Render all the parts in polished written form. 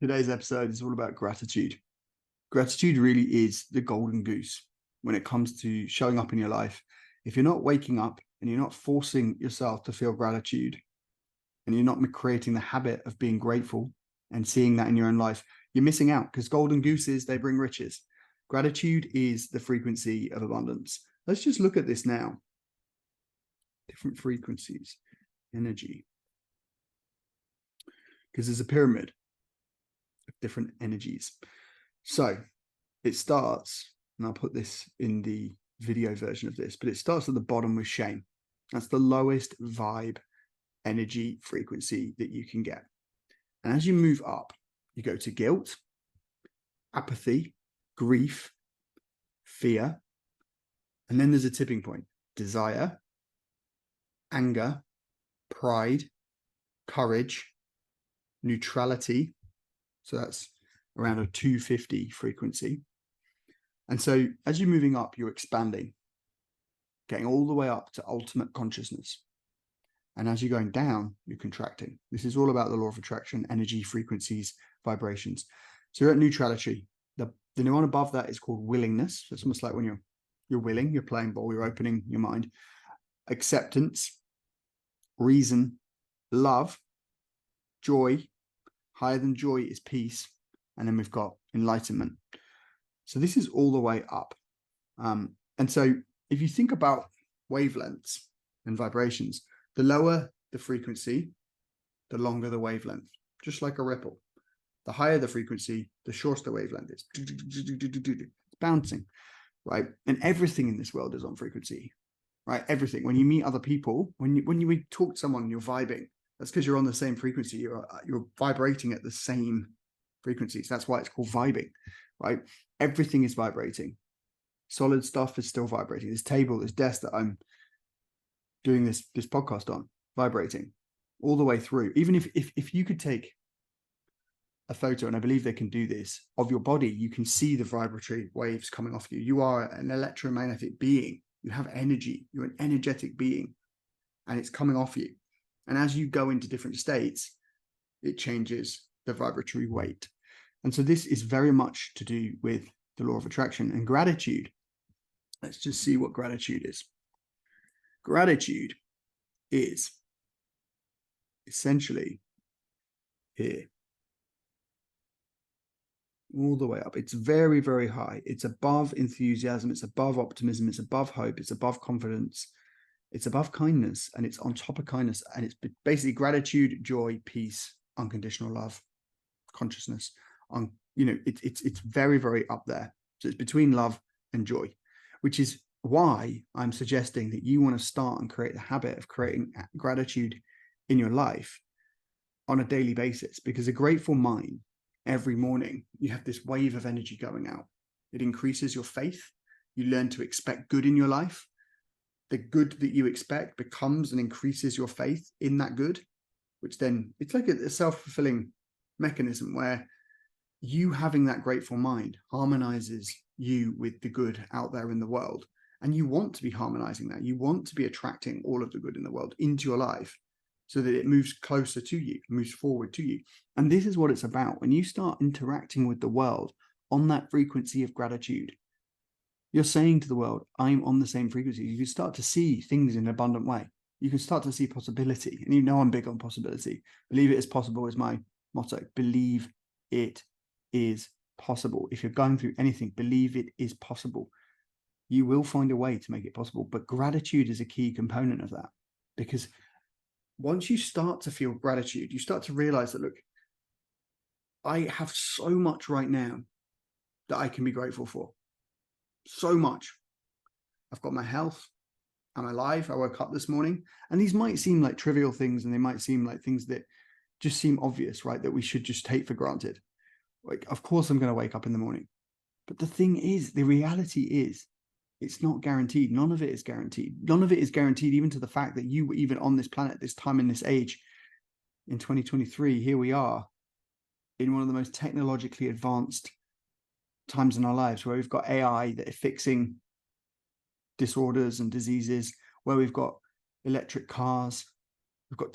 today's episode is all about gratitude. Gratitude really is the golden goose when it comes to showing up in your life. If you're not waking up and you're not forcing yourself to feel gratitude, and you're not creating the habit of being grateful and seeing that in your own life, you're missing out, because golden gooses, they bring riches. Gratitude is the frequency of abundance. Let's just look at this now. Different frequencies, energy. Because there's a pyramid of different energies. So it starts, and I'll put this in the video version of this, but it starts at the bottom with shame. That's the lowest vibe energy frequency that you can get. And as you move up, you go to guilt, apathy, grief, fear, and then there's a tipping point: desire, anger, pride, courage, neutrality. So that's around a 250 frequency. And so as you're moving up, you're expanding, getting all the way up to ultimate consciousness. And as you're going down, you're contracting. This is all about the law of attraction, energy, frequencies, vibrations. So you're at neutrality. The one above that is called willingness. So it's almost like when you're willing, you're playing ball, you're opening your mind. Acceptance, reason, love, joy. Higher than joy is peace. And then we've got enlightenment. So this is all the way up. And so if you think about wavelengths and vibrations, the lower the frequency, the longer the wavelength, just like a ripple. The higher the frequency, the shorter the wavelength is. It's bouncing, right? And everything in this world is on frequency, right? Everything. When you meet other people, when you talk to someone, you're vibing. That's because you're on the same frequency. You're vibrating at the same frequencies. That's why it's called vibing, right? Everything is vibrating. Solid stuff is still vibrating. This table, this desk that I'm doing this podcast on, vibrating all the way through. Even if you could take a photo, and I believe they can do this, of your body, you can see the vibratory waves coming off you. You are an electromagnetic being. You have energy. You're an energetic being, and it's coming off you. And as you go into different states, it changes the vibratory weight. And so this is very much to do with the law of attraction and gratitude. Let's just see what gratitude is. Gratitude is essentially here, all the way up. It's very, very high. It's above enthusiasm. It's above optimism. It's above hope. It's above confidence. It's above kindness, and it's on top of kindness. And it's basically gratitude, joy, peace, unconditional love, consciousness. It's very, very up there. So it's between love and joy, which is why I'm suggesting that you want to start and create the habit of creating gratitude in your life on a daily basis, because a grateful mind, every morning, you have this wave of energy going out. It increases your faith. You learn to expect good in your life. The good that you expect becomes and increases your faith in that good, which then it's like a self-fulfilling mechanism where you having that grateful mind harmonizes you with the good out there in the world. And you want to be harmonizing that. You want to be attracting all of the good in the world into your life so that it moves closer to you, moves forward to you. And this is what it's about. When you start interacting with the world on that frequency of gratitude, you're saying to the world, I'm on the same frequency. You can start to see things in an abundant way. You can start to see possibility. And you know I'm big on possibility. Believe it is possible is my motto. Believe it is possible. If you're going through anything, believe it is possible. You will find a way to make it possible. But gratitude is a key component of that, because once you start to feel gratitude, you start to realize that, look, I have so much right now that I can be grateful for. So much. I've got my health. I'm alive. I woke up this morning. And these might seem like trivial things, and they might seem like things that just seem obvious, right? That we should just take for granted. Like, of course, I'm going to wake up in the morning. But the thing is, the reality is, it's not guaranteed. None of it is guaranteed. None of it is guaranteed, even to the fact that you were even on this planet, this time in this age, in 2023, here we are in one of the most technologically advanced times in our lives, where we've got AI that is fixing disorders and diseases, where we've got electric cars, we've got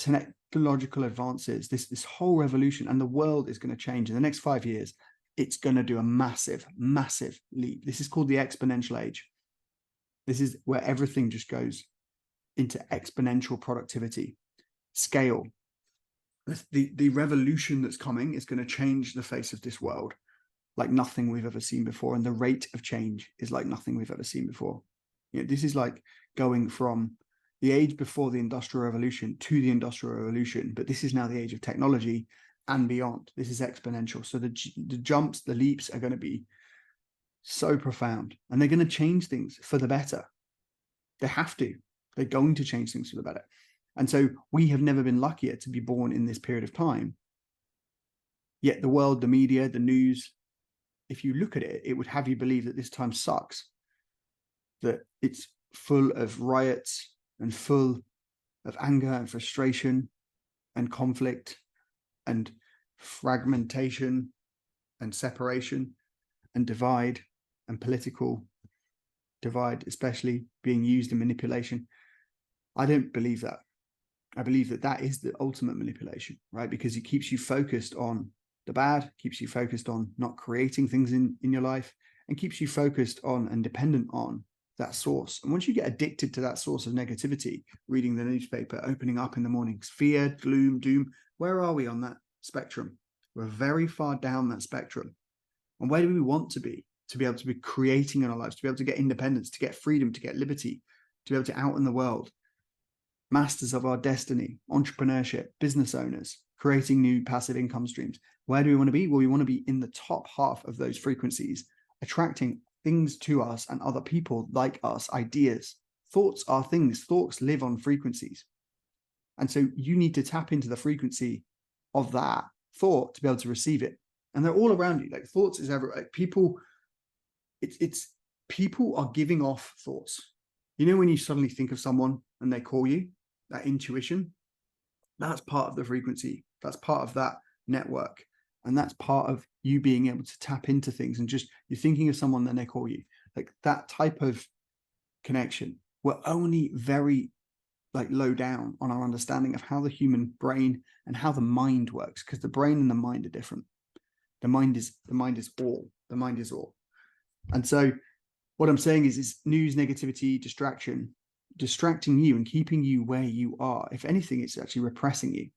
technological advances, this whole revolution, and the world is going to change in the next 5 years. It's going to do a massive, massive leap. This is called the exponential age. This is where everything just goes into exponential productivity, scale. The revolution that's coming is going to change the face of this world like nothing we've ever seen before. And the rate of change is like nothing we've ever seen before. You know, this is like going from the age before the Industrial Revolution to the Industrial Revolution, but this is now the age of technology and beyond. This is exponential. So the jumps, the leaps are going to be so profound, and they're going to change things for the better. They have to. They're going to change things for the better. And so we have never been luckier to be born in this period of time. Yet the world, the media, the news, if you look at it, it would have you believe that this time sucks, that it's full of riots and full of anger and frustration and conflict and fragmentation and separation and divide and political divide, especially being used in manipulation. I don't believe that. I believe that that is the ultimate manipulation, right? Because it keeps you focused on the bad, keeps you focused on not creating things in your life, and keeps you focused on and dependent on that source. And once you get addicted to that source of negativity, reading the newspaper, opening up in the mornings, fear, gloom, doom, where are we on that spectrum? We're very far down that spectrum. And where do we want to be able to be creating in our lives, to be able to get independence, to get freedom, to get liberty, to be able to out in the world, masters of our destiny, entrepreneurship, business owners, creating new passive income streams. Where do we want to be? Well, we want to be in the top half of those frequencies, attracting things to us and other people like us, ideas. Thoughts are things. Thoughts live on frequencies. And so you need to tap into the frequency of that thought to be able to receive it. And they're all around you. Like thoughts is everywhere. Like people, people are giving off thoughts. You know, when you suddenly think of someone and they call you, that intuition, that's part of the frequency. That's part of that network. And that's part of you being able to tap into things, and just you're thinking of someone, then they call you. Like that type of connection. We're only very like low down on our understanding of how the human brain and how the mind works, because the brain and the mind are different. The mind is all. The mind is all. And so what I'm saying is news, negativity, distracting you and keeping you where you are. If anything, it's actually repressing you.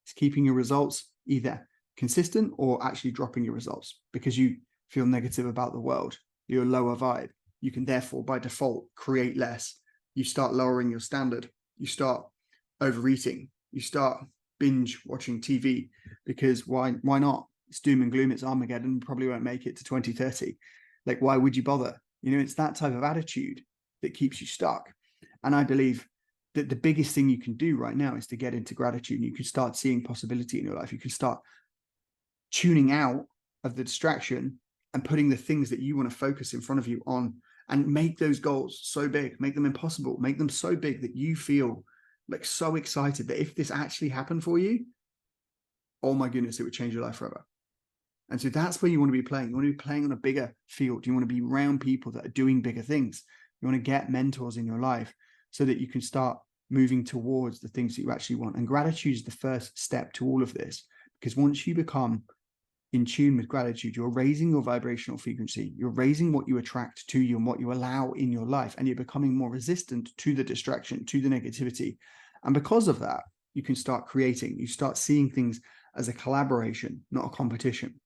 It's keeping your results either consistent or actually dropping your results because you feel negative about the world. You're a lower vibe. You can therefore, by default, create less. You start lowering your standard. You start overeating. You start binge watching TV because why not? It's doom and gloom. It's Armageddon. Probably won't make it to 2030. Like, why would you bother? You know, it's that type of attitude that keeps you stuck. And I believe that the biggest thing you can do right now is to get into gratitude. And you can start seeing possibility in your life. You can start tuning out of the distraction and putting the things that you want to focus in front of you on, and make those goals so big, make them impossible, make them so big that you feel like so excited that if this actually happened for you, oh my goodness, it would change your life forever. And so that's where you want to be playing. You want to be playing on a bigger field. You want to be around people that are doing bigger things. You want to get mentors in your life so that you can start moving towards the things that you actually want. And gratitude is the first step to all of this, because once you become in tune with gratitude, you're raising your vibrational frequency. You're raising what you attract to you and what you allow in your life. And you're becoming more resistant to the distraction, to the negativity. And because of that, you can start creating. You start seeing things as a collaboration, not a competition.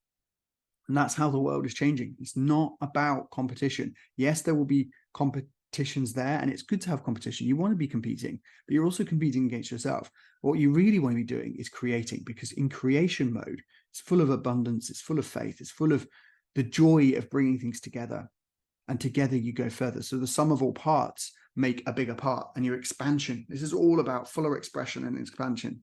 And that's how the world is changing. It's not about competition. Yes, there will be competitions there, and it's good to have competition. You want to be competing, but you're also competing against yourself. But what you really want to be doing is creating, because in creation mode, it's full of abundance, it's full of faith, it's full of the joy of bringing things together. And together you go further. So the sum of all parts make a bigger part, and your expansion. This is all about fuller expression and expansion.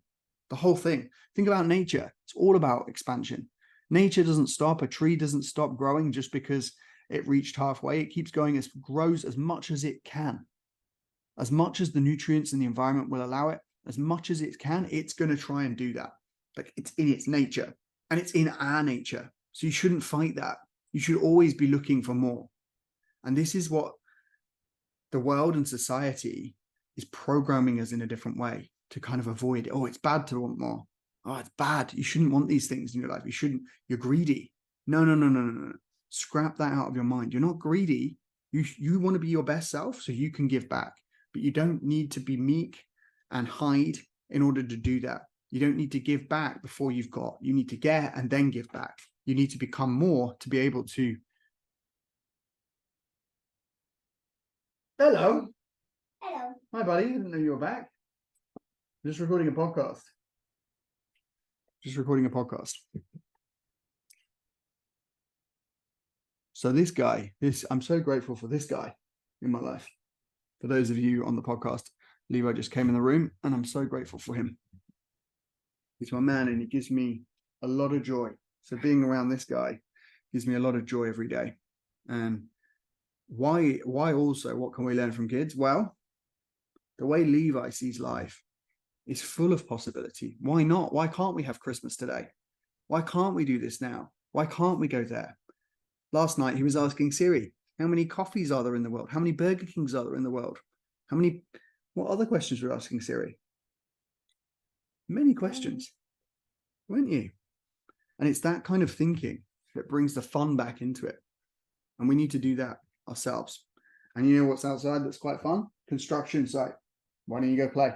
The whole thing. Think about nature. It's all about expansion. Nature doesn't stop. A tree doesn't stop growing just because it reached halfway. It keeps going, grows as much as it can. As much as the nutrients in the environment will allow it, as much as it can, it's going to try and do that. Like, it's in its nature, and it's in our nature. So you shouldn't fight that. You should always be looking for more. And this is what the world and society is programming us in a different way. to kind of avoid, oh, it's bad to want more. Oh, it's bad. You shouldn't want these things in your life. You're greedy. No. Scrap that out of your mind. You're not greedy. You want to be your best self so you can give back, but you don't need to be meek and hide in order to do that. You don't need to give back before you've got. You need to get and then give back. You need to become more to be able to. Hello. Hello. Hi, buddy. I didn't know you were back. Just recording a podcast. So this guy, I'm so grateful for this guy in my life. For those of you on the podcast, Levi just came in the room and I'm so grateful for him. He's my man and he gives me a lot of joy. So being around this guy gives me a lot of joy every day. And why also, what can we learn from kids? Well, the way Levi sees life is full of possibility. Why not? Why can't we have Christmas today? Why can't we do this now? Why can't we go there? Last night, he was asking Siri, how many coffees are there in the world? How many Burger Kings are there in the world? What other questions were asking Siri? Many questions, weren't you? And it's that kind of thinking that brings the fun back into it. And we need to do that ourselves. And you know what's outside that's quite fun? Construction site. Why don't you go play?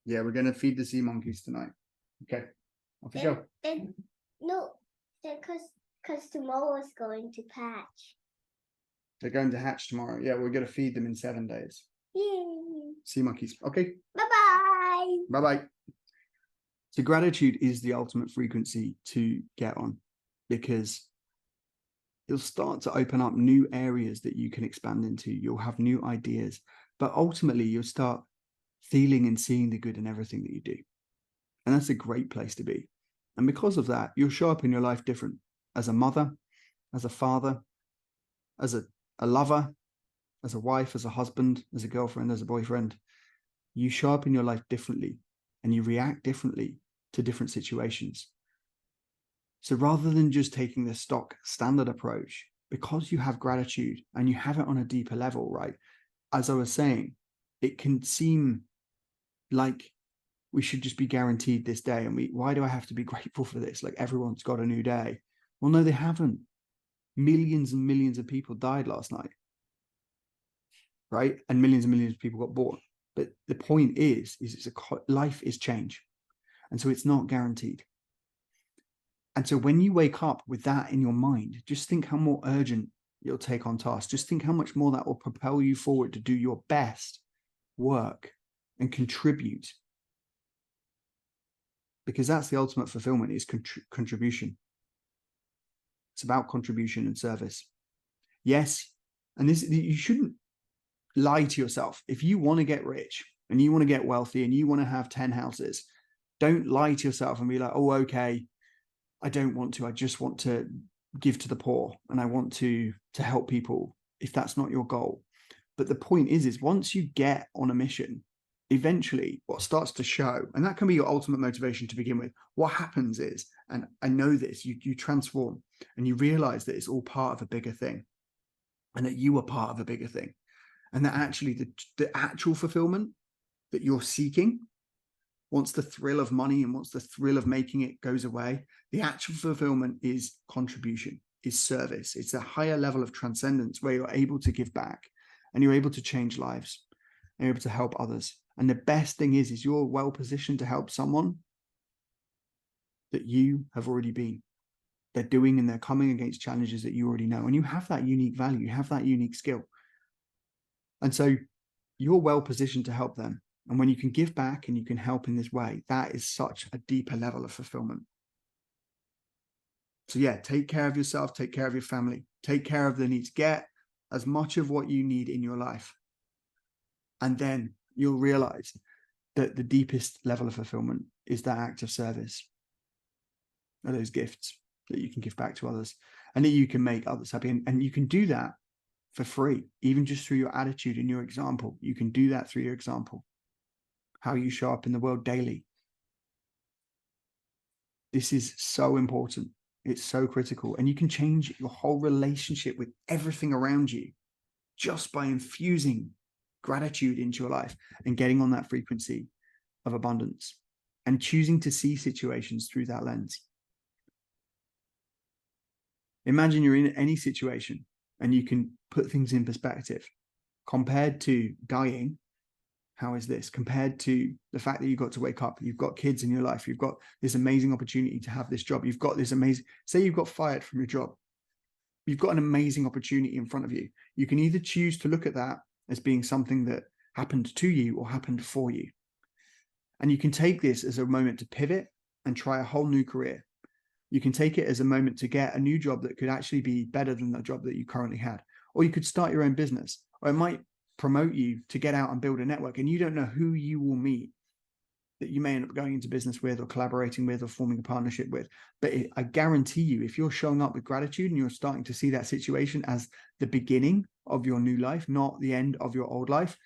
Yeah, we're going to feed the sea monkeys tonight. Okay, off you go. No, because tomorrow is going to hatch. They're going to hatch tomorrow. Yeah, we're going to feed them in 7 days. Yay. Sea monkeys. Okay. Bye-bye. Bye-bye. So gratitude is the ultimate frequency to get on, because you'll start to open up new areas that you can expand into. You'll have new ideas, but ultimately you'll start feeling and seeing the good in everything that you do. And that's a great place to be. And because of that, you'll show up in your life different as a mother, as a father, as a lover, as a wife, as a husband, as a girlfriend, as a boyfriend. You show up in your life differently and you react differently to different situations. So rather than just taking the stock standard approach, because you have gratitude and you have it on a deeper level, right? As I was saying, it can seem like we should just be guaranteed this day. And why do I have to be grateful for this? Like everyone's got a new day. Well, no, they haven't. Millions and millions of people died last night, right? And millions of people got born. But the point is life is change. And so it's not guaranteed. And so when you wake up with that in your mind, just think how more urgent you'll take on tasks. Just think how much more that will propel you forward to do your best work and contribute. Because that's the ultimate fulfillment, is contribution. It's about contribution and service. Yes, and you shouldn't lie to yourself. If you want to get rich and you want to get wealthy and you want to have 10 houses, don't lie to yourself and be like, oh, okay, I don't want to. I just want to give to the poor and I want to help people, if that's not your goal. But the point is once you get on a mission, eventually what starts to show, and that can be your ultimate motivation to begin with, what happens is, and I know this, you transform and you realize that it's all part of a bigger thing and that you are part of a bigger thing. And that actually the actual fulfillment that you're seeking, once the thrill of money and once the thrill of making it goes away, the actual fulfillment is contribution, is service. It's a higher level of transcendence where you're able to give back and you're able to change lives and you're able to help others. And the best thing is you're well positioned to help someone that you have already been. They're doing and they're coming against challenges that you already know. And you have that unique value, you have that unique skill. And so you're well positioned to help them. And when you can give back and you can help in this way, that is such a deeper level of fulfillment. So yeah, take care of yourself, take care of your family, take care of the needs, get as much of what you need in your life. And then you'll realize that the deepest level of fulfillment is that act of service, are those gifts that you can give back to others and that you can make others happy. And you can do that for free, even just through your attitude and your example. You can do that through your example, how you show up in the world daily. This is so important It's so critical. And you can change your whole relationship with everything around you just by infusing gratitude into your life and getting on that frequency of abundance and choosing to see situations through that lens. Imagine you're in any situation and you can put things in perspective. Compared to dying, how is this? Compared to the fact that you got to wake up, you've got kids in your life, you've got this amazing opportunity to have this job, you've got this amazing, say you've got fired from your job, you've got an amazing opportunity in front of you. You can either choose to look at that as being something that happened to you or happened for you. And you can take this as a moment to pivot and try a whole new career. You can take it as a moment to get a new job that could actually be better than the job that you currently had. Or you could start your own business, or it might promote you to get out and build a network. And you don't know who you will meet that you may end up going into business with or collaborating with or forming a partnership with. But I guarantee you, if you're showing up with gratitude and you're starting to see that situation as the beginning of your new life, not the end of your old life,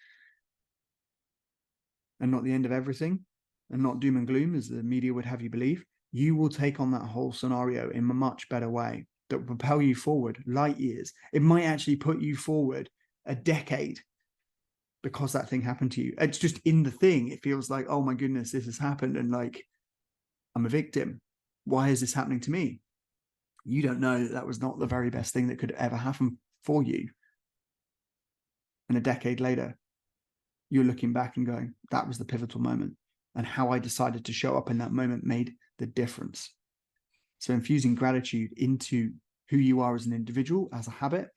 and not the end of everything, and not doom and gloom as the media would have you believe, you will take on that whole scenario in a much better way that will propel you forward light years. It might actually put you forward a decade because that thing happened to you. It's just in the thing. It feels like, oh my goodness, this has happened. And like, I'm a victim. Why is this happening to me? You don't know that that was not the very best thing that could ever happen for you. And a decade later, you're looking back and going, that was the pivotal moment. And how I decided to show up in that moment made the difference. So infusing gratitude into who you are as an individual, as a habit,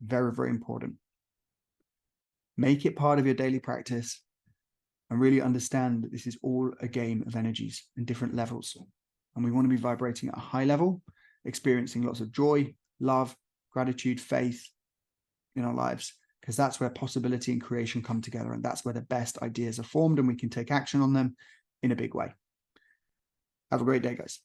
very, very important. Make it part of your daily practice and really understand that this is all a game of energies and different levels. And we want to be vibrating at a high level, experiencing lots of joy, love, gratitude, faith in our lives, because that's where possibility and creation come together. And that's where the best ideas are formed and we can take action on them in a big way. Have a great day, guys.